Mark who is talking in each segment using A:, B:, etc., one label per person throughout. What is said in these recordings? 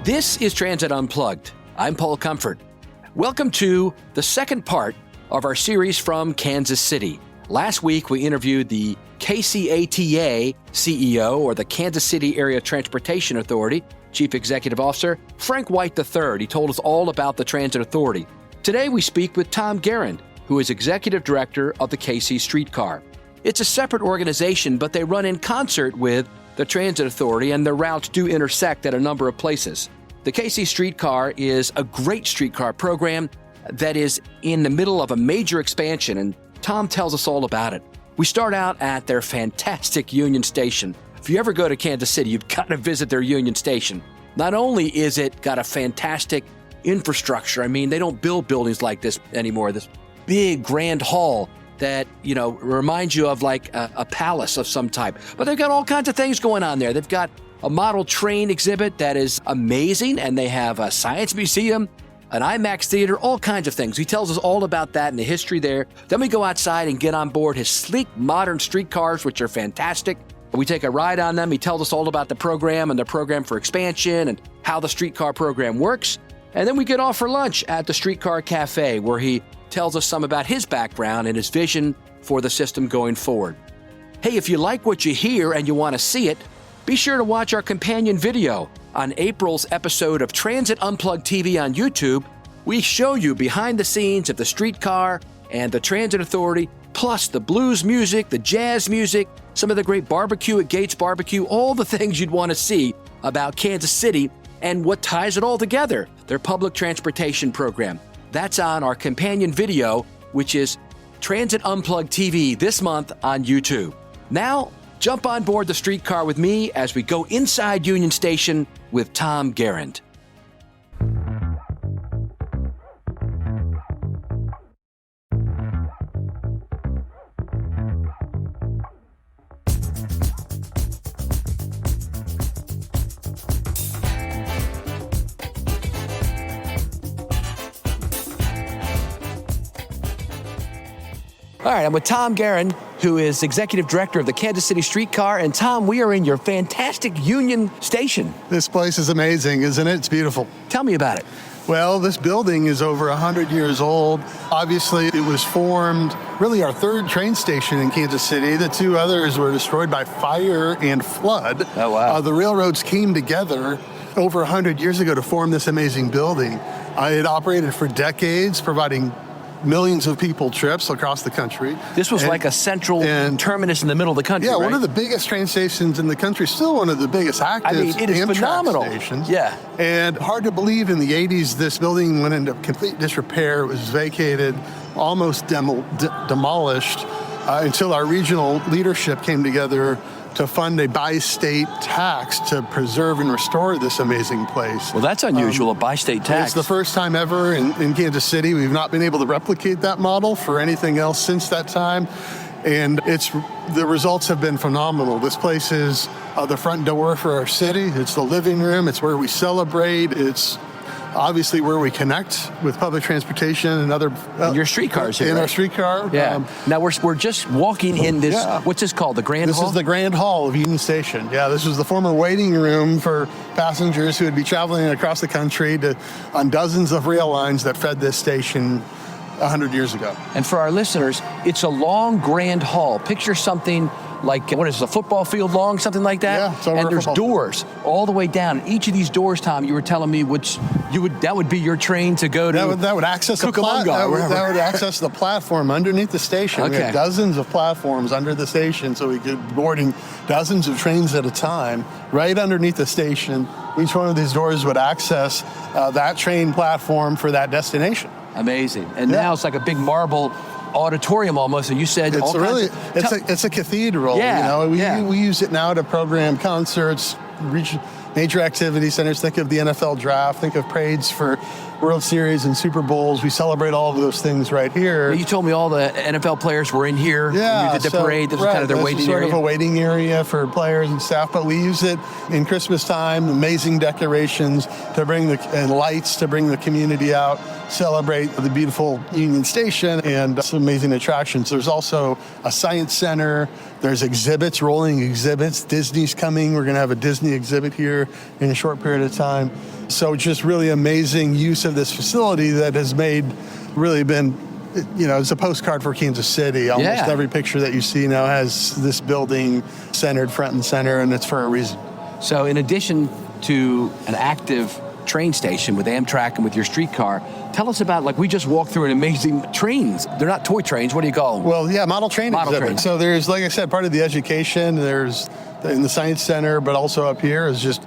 A: This is Transit Unplugged. I'm Paul Comfort. Welcome to the second part of our series from Kansas City. Last week, we interviewed the KCATA CEO, or the Kansas City Area Transportation Authority, Chief Executive Officer, Frank White III. He told us all about the Transit Authority. Today, we speak with Tom Gerend, who is Executive Director of the KC Streetcar. It's a separate organization, but they run in concert with the Transit Authority, and their routes do intersect at a number of places. The KC Streetcar is a great streetcar program that is in the middle of a major expansion, and Tom tells us all about it. We start out at their fantastic Union Station. If you ever go to Kansas City, you've got to visit their Union Station. Not only is it got a fantastic infrastructure, I mean, they don't build buildings like this anymore, this big grand hall that, reminds you of like a palace of some type. But they've got all kinds of things going on there. They've got a model train exhibit that is amazing, and they have a science museum, an IMAX theater, all kinds of things. He tells us all about that and the history there. Then we go outside and get on board his sleek, modern streetcars, which are fantastic. We take a ride on them. He tells us all about the program and the program for expansion and how the streetcar program works. And then we get off for lunch at the Streetcar Cafe, where he tells us some about his background and his vision for the system going forward. Hey, if you like what you hear and you want to see it, be sure to watch our companion video on April's episode of Transit Unplugged TV on YouTube. We show you behind the scenes of the streetcar and the Transit Authority, plus the blues music, the jazz music, some of the great barbecue at Gates Barbecue, all the things you'd want to see about Kansas City and what ties it all together, their public transportation program. That's on our companion video, which is Transit Unplugged TV this month on YouTube. Now, jump on board the streetcar with me as we go inside Union Station with Tom Gerend. All right, I'm with Tom Gerend, who is Executive Director of the Kansas City Streetcar. And Tom, we are in your fantastic Union Station.
B: This place is amazing, isn't it? It's beautiful.
A: Tell me about it.
B: Well, this building is over 100 years old. Obviously, it was formed, really our third train station in Kansas City. The two others were destroyed by fire and flood.
A: Oh, wow.
B: The railroads came together over 100 years ago to form this amazing building. It operated for decades, providing millions of people trips across the country.
A: This was like a central terminus in the middle of the country,
B: Yeah,
A: right?
B: one of the biggest train stations in the country, still one of the biggest active
A: it is
B: Amtrak
A: phenomenal.
B: stations.
A: Yeah.
B: And hard to believe, in the 80s, this building went into complete disrepair. It was vacated, almost demolished, until our regional leadership came together to fund a bi-state tax to preserve and restore this amazing place.
A: Well, that's unusual, a bi-state tax.
B: It's the first time ever in Kansas City. We've not been able to replicate that model for anything else since that time. And the results have been phenomenal. This place is the front door for our city. It's the living room. It's where we celebrate. It's obviously where we connect with public transportation and other...
A: your streetcars here,
B: in
A: right?
B: our streetcar.
A: Yeah. Now we're just walking in this, what's this called, the Grand Hall?
B: This is the Grand Hall of Union Station. Yeah, this was the former waiting room for passengers who would be traveling across the country on dozens of rail lines that fed this station 100 years ago.
A: And for our listeners, it's a long Grand Hall. Picture something like, what is it, a football field long, something like that?
B: Yeah, it's over
A: and
B: a
A: there's
B: football
A: doors all the way down. Each of these doors, Tom, you were telling me that would be your train to go to.
B: That would access that would access the platform underneath the station.
A: Okay.
B: We have dozens of platforms under the station, so we could boarding dozens of trains at a time right underneath the station. Each one of these doors would access that train platform for that destination.
A: Amazing. And now it's like a big marble auditorium almost, and you said
B: it's a cathedral.
A: Yeah,
B: we use it now to program concerts, major activity centers. Think of the NFL draft, think of parades for World Series and Super Bowls. We celebrate all of those things right here.
A: You told me all the NFL players were in here.
B: Yeah,
A: you did the parade. This was kind of their waiting
B: sort
A: area.
B: of a waiting area for players and staff, but we use it in Christmas time, amazing decorations to bring and lights to bring the community out, celebrate the beautiful Union Station and some amazing attractions. There's also a science center. There's exhibits, rolling exhibits. Disney's coming. We're going to have a Disney exhibit here in a short period of time. So just really amazing use of this facility that has really been, it's a postcard for Kansas City. Almost every picture that you see now has this building centered front and center, and it's for a reason.
A: So in addition to an active train station with Amtrak and with your streetcar, tell us about, we just walked through an amazing trains. They're not toy trains. What do you call them?
B: Well, yeah, model train exhibit. So there's, like I said, part of the education, there's in the Science Center, but also up here is just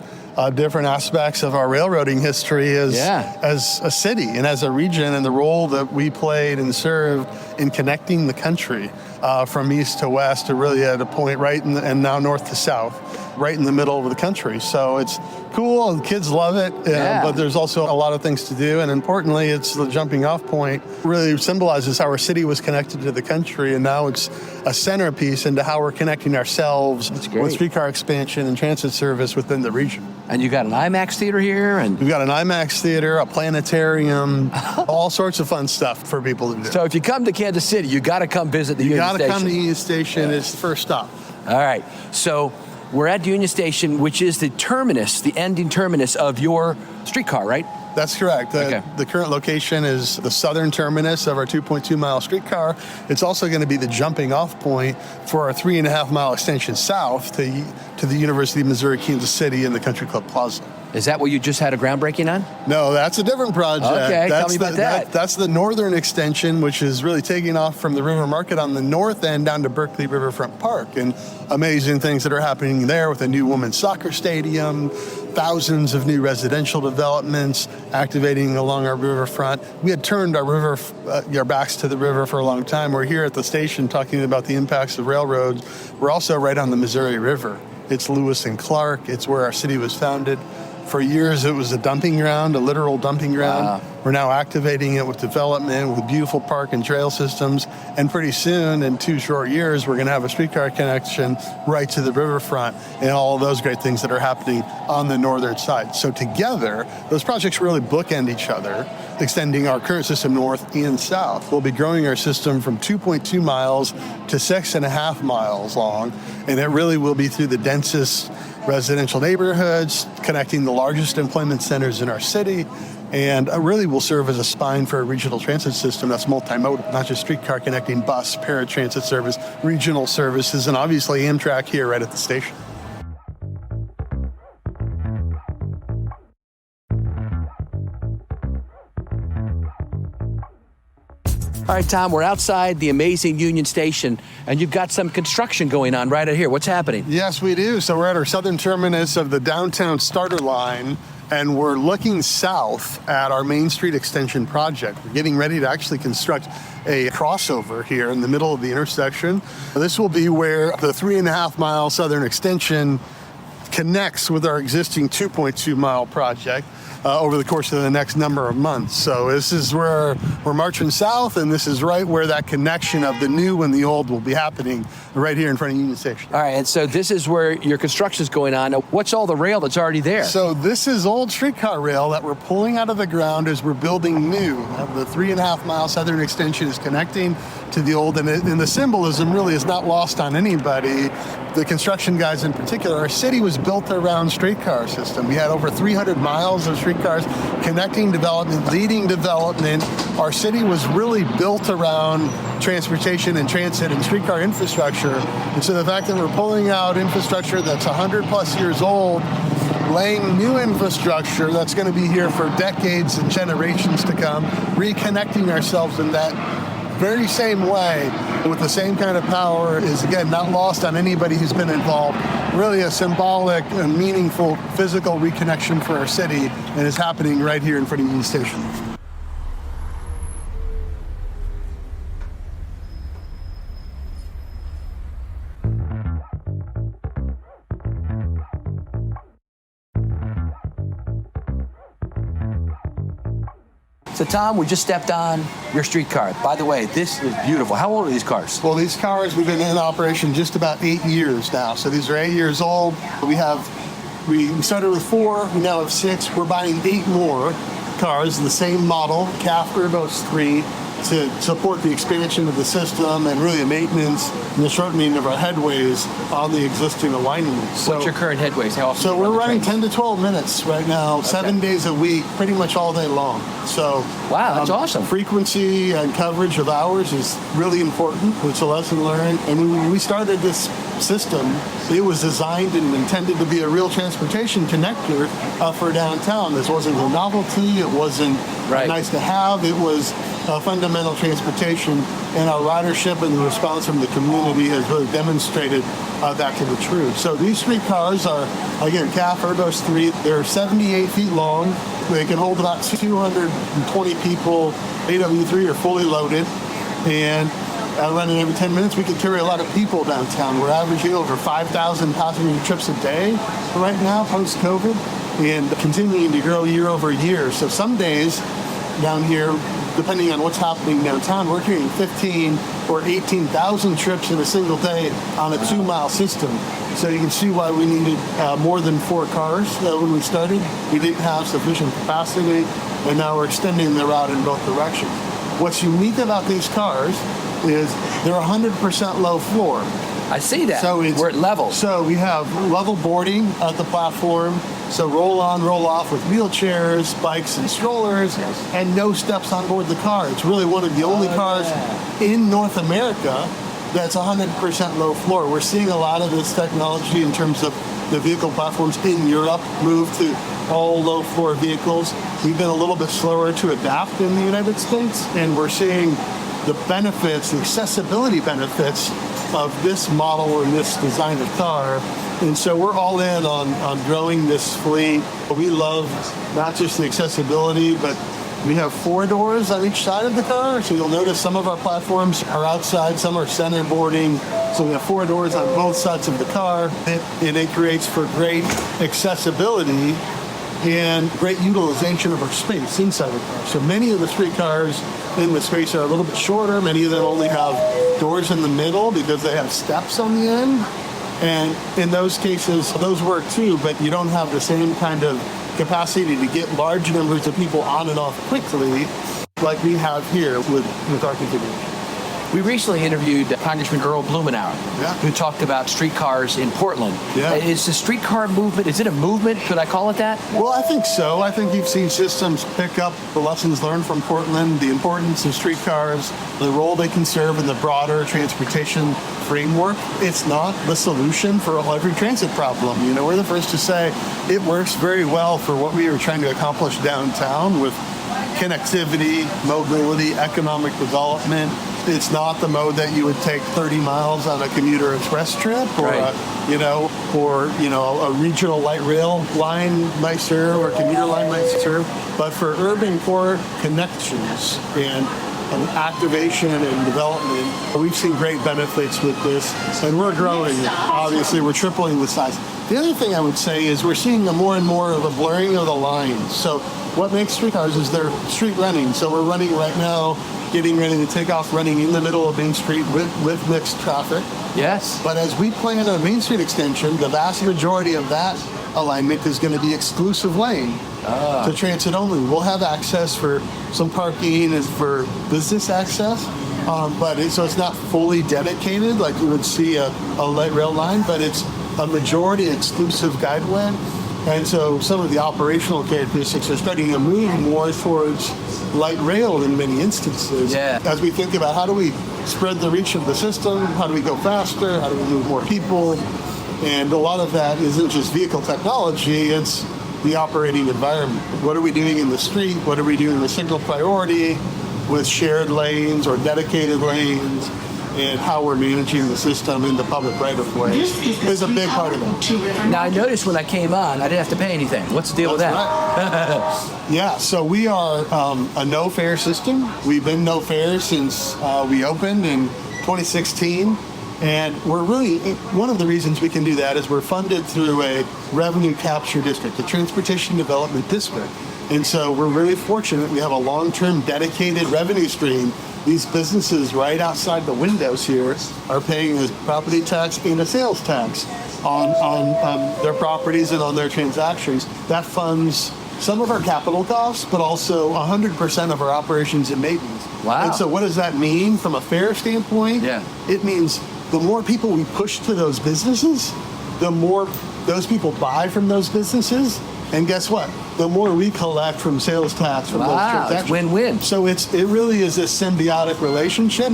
B: different aspects of our railroading history as a city and as a region, and the role that we played and served in connecting the country from east to west to really at a point and now north to south, right in the middle of the country. So it's cool, the kids love it, but there's also a lot of things to do, and importantly, it's the jumping off point. Really symbolizes how our city was connected to the country, and now it's a centerpiece into how we're connecting ourselves with streetcar expansion and transit service within the region.
A: And you got an IMAX theater here, and
B: we've got an IMAX theater, a planetarium, all sorts of fun stuff for people to do.
A: So if you come to Kansas City, you got to come visit the Union Station.
B: You got to come to Union Station. It's the first stop.
A: All right. So we're at Union Station, which is the terminus, the ending terminus of your streetcar, right?
B: That's correct. The current location is the southern terminus of our 2.2-mile streetcar. It's also going to be the jumping off point for our 3.5-mile extension south to the University of Missouri, Kansas City and the Country Club Plaza.
A: Is that what you just had a groundbreaking on?
B: No, that's a different project.
A: Okay, tell me about that.
B: That's the northern extension, which is really taking off from the River Market on the north end down to Berkeley Riverfront Park. And amazing things that are happening there with a new women's soccer stadium, thousands of new residential developments activating along our riverfront. We had turned our backs to the river for a long time. We're here at the station talking about the impacts of railroads. We're also right on the Missouri River. It's Lewis and Clark. It's where our city was founded. For years, it was a dumping ground, a literal dumping ground. Wow. We're now activating it with development, with beautiful park and trail systems. And pretty soon, in 2 short years, we're going to have a streetcar connection right to the riverfront and all of those great things that are happening on the northern side. So together, those projects really bookend each other, extending our current system north and south. We'll be growing our system from 2.2 miles to 6.5 miles long, and it really will be through the densest residential neighborhoods, connecting the largest employment centers in our city, and really will serve as a spine for a regional transit system that's multimodal, not just streetcar connecting bus, paratransit service, regional services, and obviously Amtrak here right at the station.
A: All right, Tom, we're outside the amazing Union Station, and you've got some construction going on right out here. What's happening?
B: Yes, we do. So we're at our southern terminus of the downtown starter line, and we're looking south at our Main Street extension project. We're getting ready to actually construct a crossover here in the middle of the intersection. This will be where the 3.5-mile southern extension connects with our existing 2.2-mile project over the course of the next number of months. So this is where we're marching south, and this is right where that connection of the new and the old will be happening, right here in front of Union Station.
A: All right, and so this is where your construction is going on. What's all the rail that's already there?
B: So this is old streetcar rail that we're pulling out of the ground as we're building new. The 3.5-mile southern extension is connecting to the old, and the symbolism really is not lost on anybody. The construction guys in particular, our city was built around streetcar system. We had over 300 miles of streetcars connecting development, leading development. Our city was really built around transportation and transit and streetcar infrastructure. And so the fact that we're pulling out infrastructure that's 100 plus years old, laying new infrastructure that's going to be here for decades and generations to come, reconnecting ourselves in that very same way with the same kind of power is, again, not lost on anybody who's been involved. Really a symbolic and meaningful physical reconnection for our city, and is happening right here in front of Union Station.
A: So, Tom, we just stepped on your streetcar. By the way, this is beautiful. How old are these cars?
B: Well, these cars, we've been in operation just about 8 years now. So these are 8 years old. We started with 4, we now have 6. We're buying 8 more cars, the same model, CAF Turbos 3, to support the expansion of the system and really the maintenance and the shortening of our headways on the existing alignments.
A: What's your current headways? How often?
B: So we're running 10 to 12 minutes right now, 7 days a week, pretty much all day long. So
A: wow, that's awesome.
B: Frequency and coverage of hours is really important. It's a lesson learned. And when we started this system, it was designed and intended to be a real transportation connector for downtown. This wasn't a novelty. It wasn't nice to have. It was fundamental transportation, and our ridership and the response from the community has really demonstrated that to be true. So these streetcars are, again, CAF Urbos 3. They're 78 feet long. They can hold about 220 people. AW3 are fully loaded, and running every 10 minutes, we can carry a lot of people downtown. We're averaging over 5,000 passenger trips a day right now, post-COVID, and continuing to grow year over year. So some days down here, depending on what's happening downtown, we're carrying 15 or 18,000 trips in a single day on a 2-mile system. So you can see why we needed more than 4 cars when we started. We didn't have sufficient capacity, and now we're extending the route in both directions. What's unique about these cars is they're 100% low floor.
A: I see that.
B: So
A: we're at level.
B: So we have level boarding at the platform. So roll on, roll off with wheelchairs, bikes, and strollers, and no steps on board the car. It's really one of the only cars in North America that's 100% low floor. We're seeing a lot of this technology in terms of the vehicle platforms in Europe move to all low floor vehicles. We've been a little bit slower to adapt in the United States, and we're seeing the benefits, the accessibility benefits of this model and this design of car. And so we're all in on growing this fleet. We love not just the accessibility, but we have 4 doors on each side of the car. So you'll notice some of our platforms are outside, some are center boarding. So we have 4 doors on both sides of the car. And it creates for great accessibility and great utilization of our space inside the car. So many of the streetcars in the space are a little bit shorter. Many of them only have doors in the middle because they have steps on the end. And in those cases, those work too, but you don't have the same kind of capacity to get large numbers of people on and off quickly like we have here with our configuration.
A: We recently interviewed Congressman Earl Blumenauer, who talked about streetcars in Portland. Is the streetcar movement, is it a movement? Could I call it that?
B: Well, I think so. I think you've seen systems pick up the lessons learned from Portland, the importance of streetcars, the role they can serve in the broader transportation framework. It's not the solution for every transit problem. You know, we're the first to say it works very well for what we were trying to accomplish downtown with connectivity, mobility, economic development. It's not the mode that you would take 30 miles on a commuter express trip, or a regional light rail line might serve, or commuter line might serve. But for urban core connections and activation and development, we've seen great benefits with this, and we're growing. Obviously, we're tripling the size. The other thing I would say is we're seeing more and more of a blurring of the lines. So what makes streetcars is they're street running. So we're running right now, getting ready to take off, running in the middle of Main Street with mixed traffic.
A: Yes.
B: But as we plan a Main Street extension, the vast majority of that alignment is going to be exclusive lane to transit only. We'll have access for some parking and for business access, so it's not fully dedicated like you would see a light rail line, but it's a majority exclusive guideway. And so some of the operational characteristics are starting to move more towards light rail in many instances. As we think about how do we spread the reach of the system, how do we go faster, how do we move more people, and a lot of that isn't just vehicle technology, it's the operating environment. What are we doing in the street? What are we doing with single priority, with shared lanes or dedicated lanes? And how we're managing the system in the public right-of-way is a big part of it.
A: Now, I noticed when I came on, I didn't have to pay anything. What's the deal with that?
B: Right. So we are a no-fare system. We've been no-fare since we opened in 2016. And we're really, one of the reasons we can do that is we're funded through a revenue capture district, a transportation development district. And so we're really fortunate. We have a long-term dedicated revenue stream. These businesses right outside the windows here are paying a property tax and a sales tax on their properties and on their transactions. That funds some of our capital costs, but also 100% of our operations and maintenance.
A: Wow.
B: And so what does that mean from a fare standpoint?
A: Yeah.
B: It means the more people we push to those businesses, the more those people buy from those businesses. And guess what? The more we collect from sales tax from those transactions.
A: It's win-win.
B: So it really is this symbiotic relationship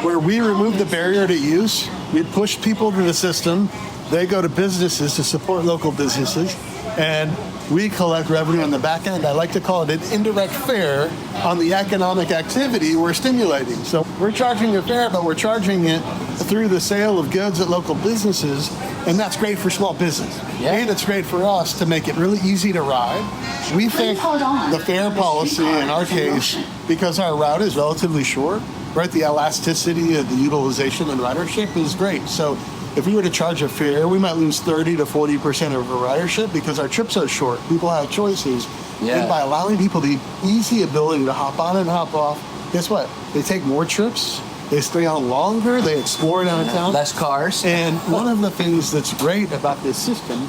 B: where we remove the barrier to use. We push people to the system. They go to businesses to support local businesses. And we collect revenue on the back end. I like to call it an indirect fare on the economic activity we're stimulating. So we're charging a fare, but we're charging it through the sale of goods at local businesses, and that's great for small business.
A: Yeah.
B: And it's great for us to make it really easy to ride. We think the fare policy, in our case, because our route is relatively short, right, the elasticity of the utilization and ridership is great. So if we were to charge a fare, we might lose 30 to 40% of our ridership because our trips are short. People have choices.
A: Yeah.
B: And by allowing people the easy ability to hop on and hop off, guess what? They take more trips. They stay on longer. They explore downtown.
A: Less cars.
B: And one of the things that's great about this system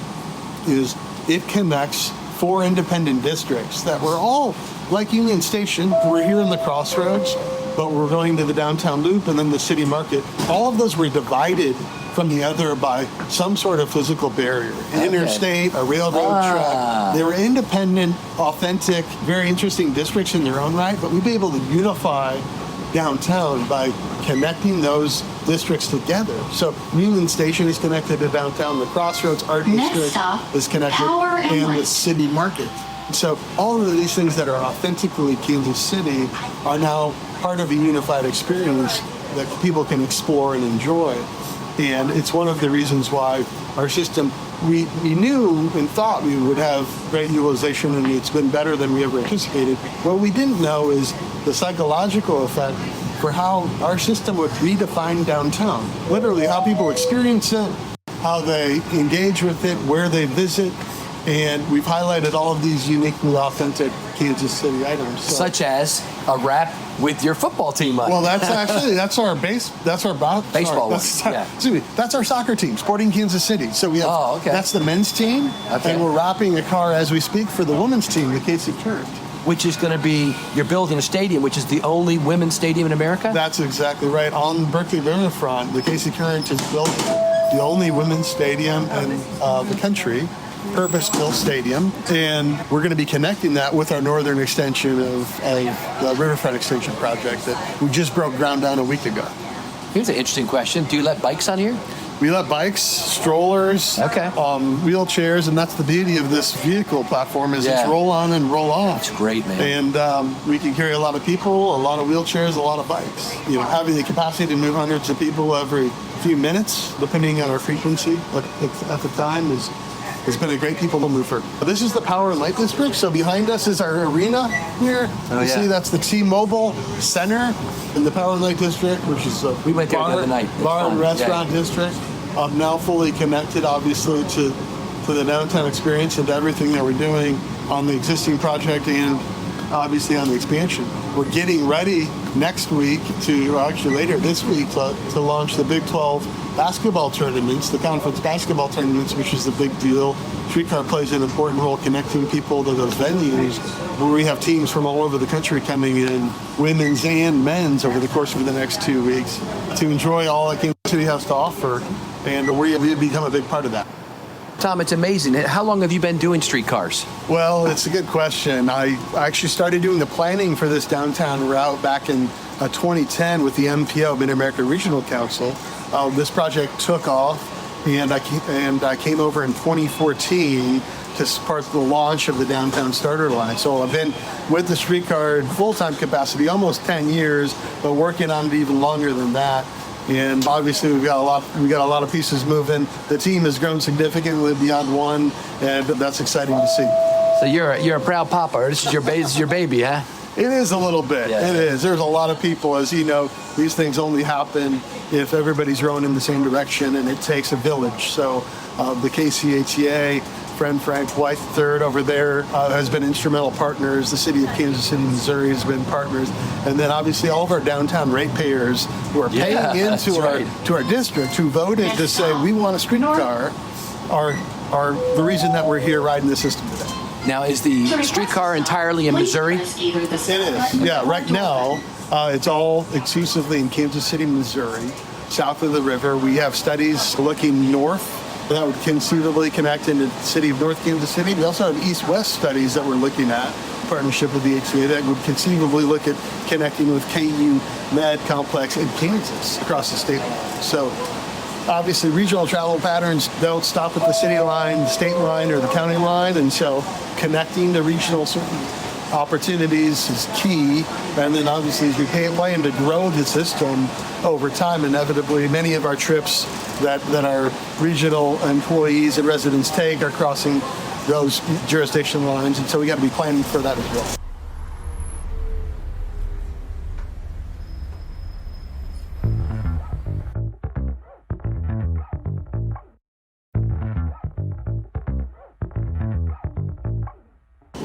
B: is it connects 4 independent districts that were all like Union Station. We're here in the crossroads, but we're going to the downtown loop and then the city market. All of those were divided from the other by some sort of physical barrier, an interstate, a railroad track. They were independent, authentic, very interesting districts in their own right, but we'd be able to unify downtown by connecting those districts together. So Union Station is connected to downtown, the Crossroads Art District is connected, and the city market. So all of these things that are authentically Kansas City are now part of a unified experience that people can explore and enjoy. And it's one of the reasons why our system, we knew and thought we would have great utilization, and it's been better than we ever anticipated. What we didn't know is the psychological effect for how our system would redefine downtown. Literally how people experience it, how they engage with it, where they visit. And we've highlighted all of these uniquely authentic Kansas City items. So.
A: Such as a wrap with your football team on.
B: Well, that's our
A: baseball one.
B: Excuse me, that's our soccer team, Sporting Kansas City. So we have, that's the men's team, and we're wrapping a car as we speak for the women's team, the KC Gerend.
A: Which is going to be, you're building a stadium, which is the only women's stadium in America?
B: That's exactly right. On Berkeley Riverfront, the KC Gerend is building the only women's stadium in the country. Purpose-built stadium, and we're going to be connecting that with our northern extension of the Riverfront Extension project that we just broke ground down a week ago.
A: Here's an interesting question. Do you let bikes on here?
B: We let bikes, strollers, wheelchairs, and that's the beauty of this vehicle platform is it's roll on and roll off.
A: It's great, man.
B: And we can carry a lot of people, a lot of wheelchairs, a lot of bikes. You know, having the capacity to move hundreds of people every few minutes, depending on our frequency at the time, has been a great people to move for. This is the Power and Light District. So behind us is our arena here. You see that's the T-Mobile Center in the Power and Light District, which is a
A: we went there the other night.
B: bar and restaurant district. Now fully connected, obviously, to the downtown experience and to everything that we're doing on the existing project and obviously on the expansion. We're getting ready next week actually later this week to launch the Big 12 basketball tournaments, the conference basketball tournaments, which is the big deal. Streetcar plays an important role connecting people to those venues where we have teams from all over the country coming in, women's and men's, over the course of the next 2 weeks to enjoy all that Kansas City has to offer, and we've become a big part of that.
A: Tom, it's amazing. How long have you been doing streetcars?
B: Well, it's a good question. I actually started doing the planning for this downtown route back in 2010 with the MPO, Mid-America Regional Council. This project took off, and I came over in 2014 to part of the launch of the downtown starter line. So I've been with the streetcar in full-time capacity almost 10 years, but working on it even longer than that. And obviously we got a lot of pieces moving. The team has grown significantly beyond one, and that's exciting to see.
A: So you're a proud papa. This is your baby, huh?
B: It is a little bit.
A: Yeah.
B: It is. There's a lot of people, as you know, these things only happen if everybody's rowing in the same direction, and it takes a village. So the KCATA, friend Frank White III over there has been instrumental partners. The city of Kansas City, Missouri has been partners. And then obviously all of our downtown ratepayers who are paying into our district, who voted to say we want a streetcar, are the reason that we're here riding the system today.
A: Now, is the streetcar entirely in Missouri?
B: It is. Yeah, right now It's all exclusively in Kansas City, Missouri, south of the river. We have studies looking north that would conceivably connect into the city of North Kansas City. We also have east-west studies that we're looking at, partnership with the HCA, that would conceivably look at connecting with KU Med Complex in Kansas across the state line. So obviously regional travel patterns don't stop at the city line, the state line, or the county line, and so connecting to regional certain opportunities is key. And then obviously as we plan to grow the system over time, inevitably many of our trips that our regional employees and residents take are crossing those jurisdiction lines, and so we got to be planning for that as well.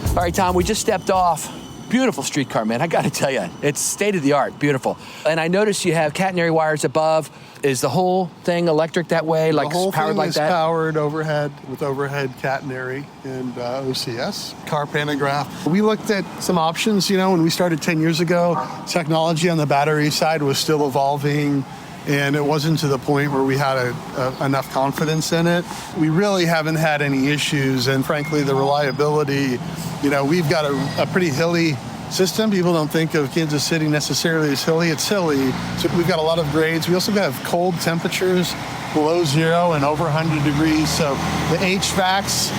A: All right, Tom, we just stepped off. Beautiful streetcar, man. I got to tell you, it's state of the art, beautiful. And I noticed you have catenary wires above. Is the whole thing electric that way, like powered like that?
B: The whole thing is powered overhead with overhead catenary and OCS, car pantograph. We looked at some options, when we started 10 years ago. Technology on the battery side was still evolving, and it wasn't to the point where we had enough confidence in it. We really haven't had any issues, and frankly, the reliability, we've got a pretty hilly system. People don't think of Kansas City necessarily as hilly. It's hilly, so we've got a lot of grades. We also have cold temperatures, below zero and over 100 degrees. So the HVACs,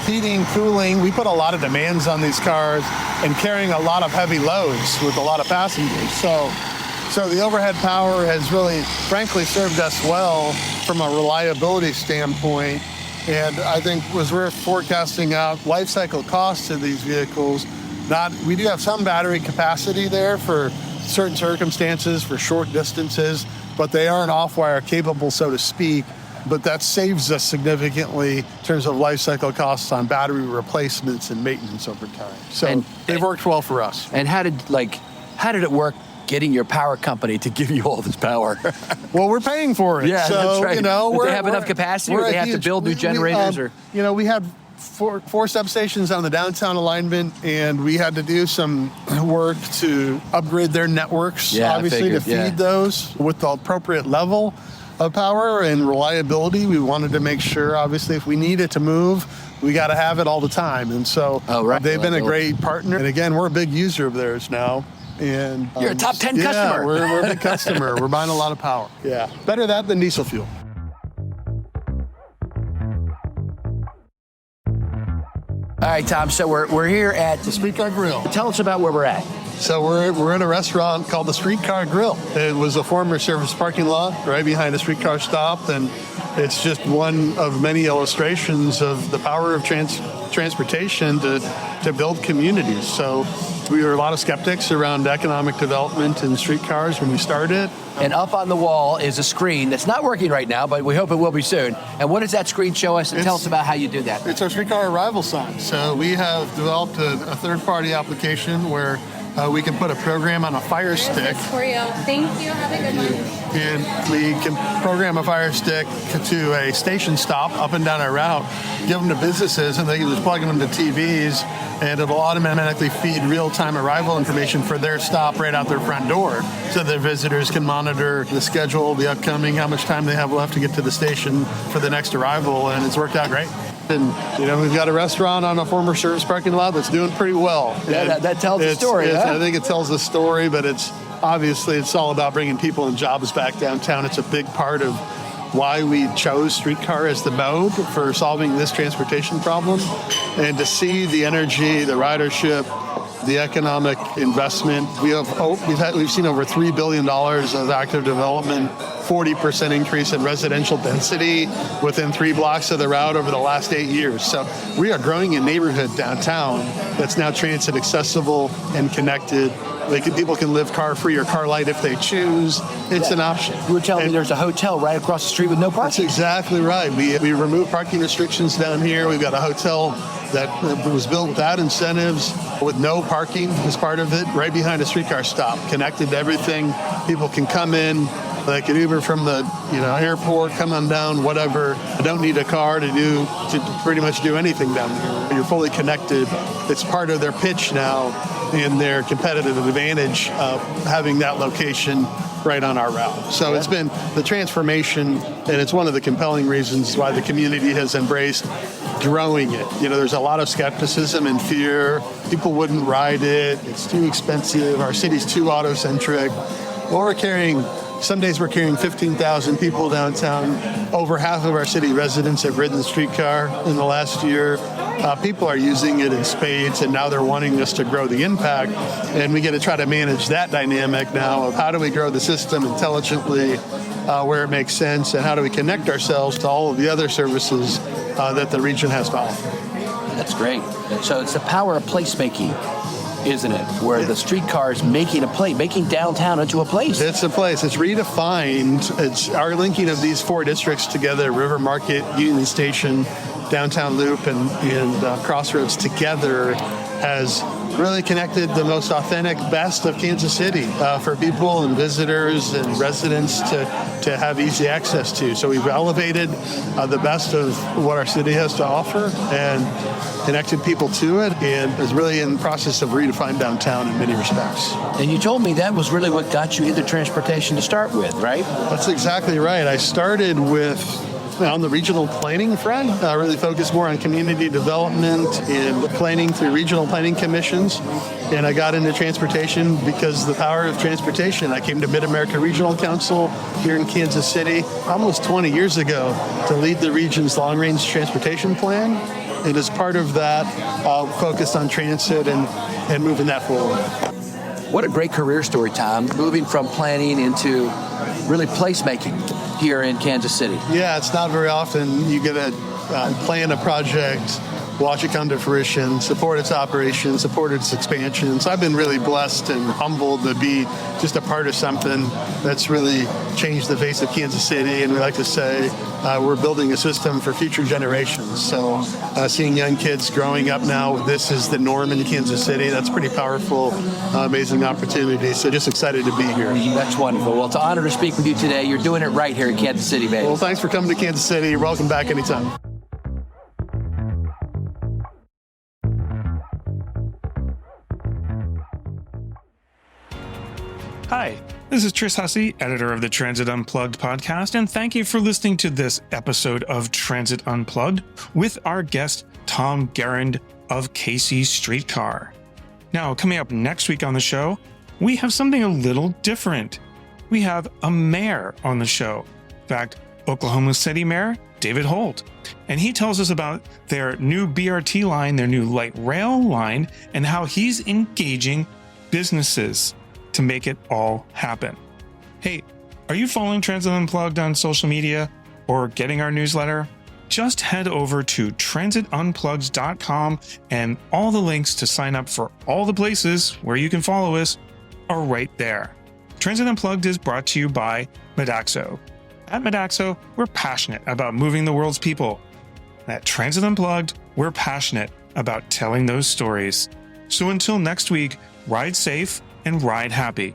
B: heating, cooling, we put a lot of demands on these cars and carrying a lot of heavy loads with a lot of passengers. So the overhead power has really, frankly, served us well from a reliability standpoint. And I think as we're forecasting out life cycle costs of these vehicles, we do have some battery capacity there for certain circumstances, for short distances, but they aren't off-wire capable, so to speak. But that saves us significantly in terms of life cycle costs on battery replacements and maintenance over time. So they've worked well for us.
A: And how did it work getting your power company to give you all this power?
B: Well, we're paying for it.
A: Yeah,
B: so,
A: that's right. Do they have enough capacity, or
B: they
A: have to build new generators?
B: We had four substations on the downtown alignment, and we had to do some work to upgrade their networks, obviously, to feed those with the appropriate level of power and reliability. We wanted to make sure, obviously, if we need it to move, we got to have it all the time. And so they've been a great partner. And again, we're a big user of theirs now. And
A: you're a top 10 customer.
B: We're a big customer. We're buying a lot of power. Yeah, better that than diesel fuel.
A: All right, Tom, so we're here at
B: the Streetcar Grill.
A: Tell us about where we're at.
B: So we're in a restaurant called the Streetcar Grill. It was a former service parking lot right behind a streetcar stop, and it's just one of many illustrations of the power of transportation to build communities. So we were a lot of skeptics around economic development in streetcars when we started.
A: And up on the wall is a screen that's not working right now, but we hope it will be soon. And what does that screen show us? And tell us about how you do that.
B: It's our streetcar arrival sign. So we have developed a third-party application where we can put a program on a Fire Stick.
C: For you. Thank you. Have a good one.
B: And we can program a Fire Stick to a station stop up and down our route, give them to businesses, and they can just plug them into TVs, and it'll automatically feed real-time arrival information for their stop right out their front door, so their visitors can monitor the schedule, the upcoming, how much time they have left to get to the station for the next arrival, and it's worked out great. And, we've got a restaurant on a former service parking lot that's doing pretty well.
A: Yeah, that tells the story, huh?
B: I think it tells the story, but it's all about bringing people and jobs back downtown. It's a big part of why we chose streetcar as the mode for solving this transportation problem. And to see the energy, the ridership, the economic investment, we've seen over $3 billion of active development, 40% increase in residential density within 3 blocks of the route over the last 8 years. So we are growing a neighborhood downtown that's now transit accessible and connected. People can live car-free or car light if they choose. It's an option.
A: You were telling me there's a hotel right across the street with no parking.
B: That's exactly right. We removed parking restrictions down here. We've got a hotel that was built without incentives, with no parking as part of it, right behind a streetcar stop, connected to everything. People can come in, They can Uber from the airport, come on down, whatever. I don't need a car to pretty much do anything down here. You're fully connected. It's part of their pitch now and their competitive advantage of having that location right on our route. So it's been the transformation, and it's one of the compelling reasons why the community has embraced growing it. There's a lot of skepticism and fear. People wouldn't ride it. It's too expensive. Our city's too auto-centric. Some days we're carrying 15,000 people downtown. Over half of our city residents have ridden the streetcar in the last year. People are using it in spades, and now they're wanting us to grow the impact. And we get to try to manage that dynamic now of how do we grow the system intelligently where it makes sense, and how do we connect ourselves to all of the other services that the region has to offer.
A: That's great. So it's the power of placemaking, isn't it? Where the streetcar is making downtown into a place.
B: It's a place. It's redefined. It's our linking of these four districts together: River Market, Union Station, Downtown Loop, and Crossroads together has really connected the most authentic, best of Kansas City for people and visitors and residents to have easy access to. So we've elevated the best of what our city has to offer and connected people to it, and is really in the process of redefining downtown in many respects.
A: And you told me that was really what got you into transportation to start with, right?
B: That's exactly right. I started on the regional planning front, really focused more on community development and planning through regional planning commissions. And I got into transportation because the power of transportation. I came to Mid-America Regional Council here in Kansas City almost 20 years ago to lead the region's long-range transportation plan. And as part of that, focused on transit and moving that forward.
A: What a great career story, Tom, moving from planning into really placemaking here in Kansas City.
B: Yeah, it's not very often you get to plan a project, watch it come to fruition, support its operation, support its expansion. So I've been really blessed and humbled to be just a part of something that's really changed the face of Kansas City. And we like to say we're building a system for future generations. So seeing young kids growing up now, this is the norm in Kansas City. That's pretty powerful, amazing opportunity. So just excited to be here.
A: That's wonderful. Well, it's an honor to speak with you today. You're doing it right here in Kansas City, baby.
B: Well, thanks for coming to Kansas City. You're welcome back anytime.
D: Hi, this is Tris Hussey, editor of the Transit Unplugged podcast, and thank you for listening to this episode of Transit Unplugged with our guest, Tom Gerend of KC Streetcar. Now, coming up next week on the show, we have something a little different. We have a mayor on the show. In fact, Oklahoma City Mayor David Holt. And he tells us about their new BRT line, their new light rail line, and how he's engaging businesses to make it all happen. Hey, are you following Transit Unplugged on social media or getting our newsletter? Just head over to transitunplugged.com, and all the links to sign up for all the places where you can follow us are right there. Transit Unplugged is brought to you by Modaxo. At Modaxo, we're passionate about moving the world's people. At Transit Unplugged, we're passionate about telling those stories. So until next week, ride safe and ride happy.